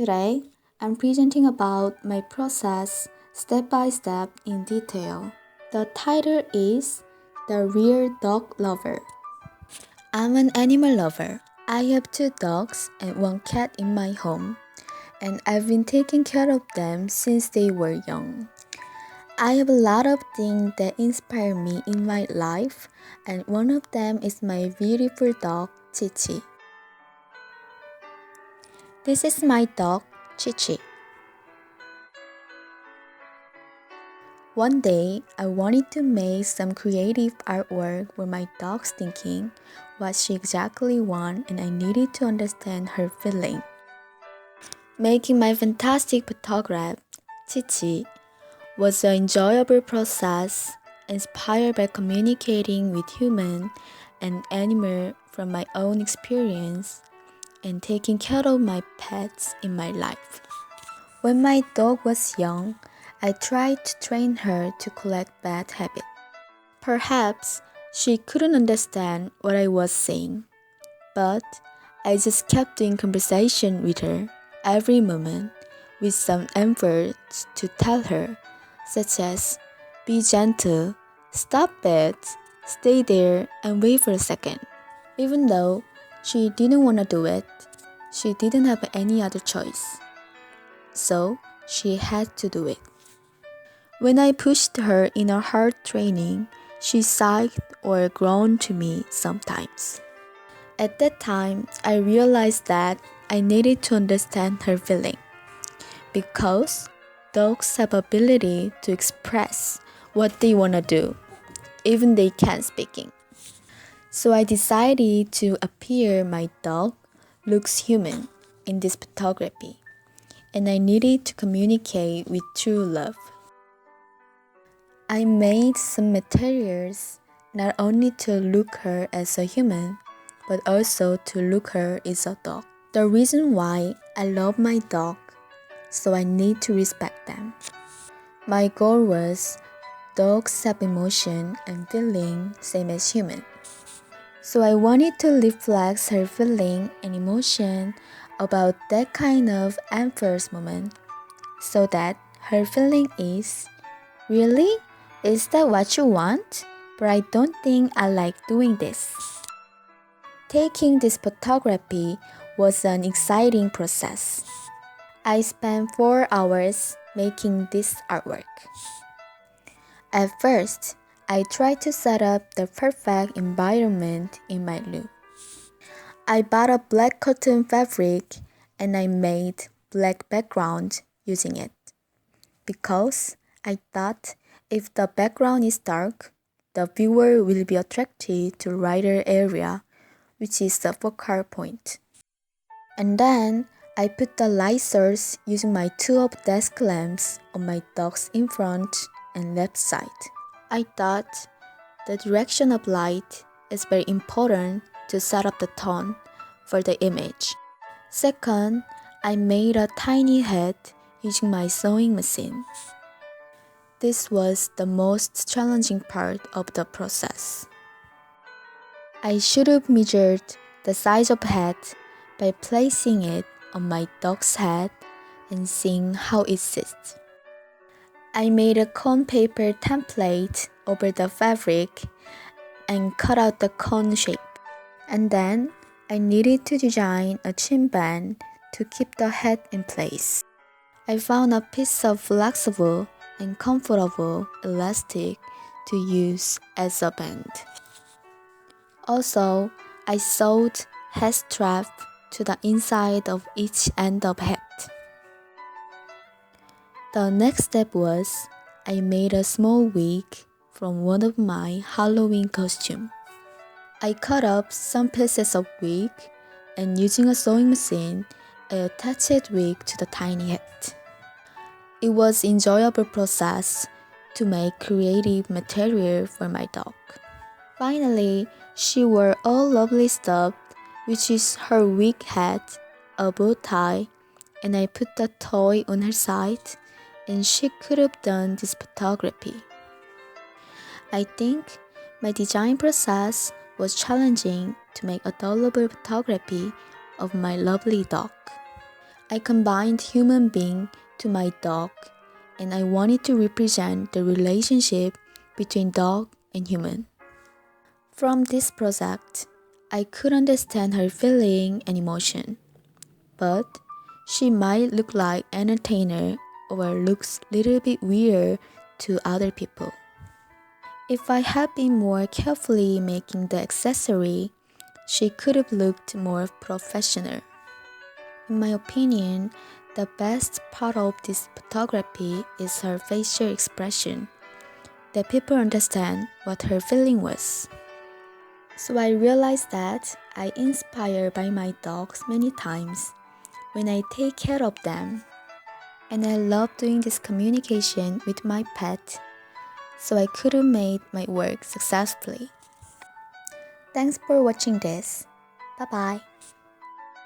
Today, I'm presenting about my process step by step in detail. The title is The Real Dog Lover. I'm an animal lover. I have two dogs and one cat in my home, and I've been taking care of them since they were young. I have a lot of things that inspire me in my life, and one of them is my beautiful dog, Chichi. This is my dog, Chichi. One day, I wanted to make some creative artwork with my dog's thinking what she exactly wants, and I needed to understand her feeling. Making my fantastic photograph, Chichi, was an enjoyable process inspired by communicating with human and animal from my own experience and taking care of my pets in my life. When my dog was young, I tried to train her to collect bad habits. Perhaps she couldn't understand what I was saying, but I just kept doing conversation with her every moment with some efforts to tell her, such as be gentle, stop it, stay there, and wait for a second. Even though she didn't want to do it, she didn't have any other choice. So she had to do it. When I pushed her in her hard training, she sighed or groaned to me sometimes. At that time, I realized that I needed to understand her feeling because dogs have ability to express what they want to do, even they can't speaking. So I decided to appear my dog looks human in this photography, and I needed to communicate with true love. I made some materials not only to look her as a human, but also to look her as a dog. The reason why I love my dog, so I need to respect them. My goal was dogs have emotion and feeling same as human. So I wanted to reflect her feeling and emotion about that kind of first moment, so that her feeling is, really? Is that what you want? But I don't think I like doing this. Taking this photography was an exciting process. I spent 4 hours making this artwork. At first, I tried to set up the perfect environment in my room. I bought a black cotton fabric and I made black background using it because I thought if the background is dark, the viewer will be attracted to lighter area, which is the focal point. And then I put the light source using my two of desk lamps on my dogs in front and left side. I thought the direction of light is very important to set up the tone for the image. Second, I made a tiny head using my sewing machine. This was the most challenging part of the process. I should have measured the size of head by placing it on my dog's head and seeing how it sits. I made a cone paper template over the fabric and cut out the cone shape. And then I needed to design a chin band to keep the head in place. I found a piece of flexible and comfortable elastic to use as a band. Also, I sewed head strap to the inside of each end of head. The next step was I made a small wig from one of my Halloween costumes. I cut up some pieces of wig and using a sewing machine, I attached wig to the tiny head. It was an enjoyable process to make creative material for my dog. Finally, she wore all lovely stuff, which is her wig hat, a bow tie, and I put the toy on her side, and she could have done this photography. I think my design process was challenging to make adorable photography of my lovely dog. I combined human being to my dog, and I wanted to represent the relationship between dog and human. From this project, I could understand her feeling and emotion, but she might look like entertainer or looks little bit weird to other people. If I had been more carefully making the accessory, she could have looked more professional. In my opinion, the best part of this photography is her facial expression, that people understand what her feeling was. So I realized that I inspired by my dogs many times when I take care of them. And I love doing this communication with my pet, so I could have made my work successfully. Thanks for watching this. Bye bye.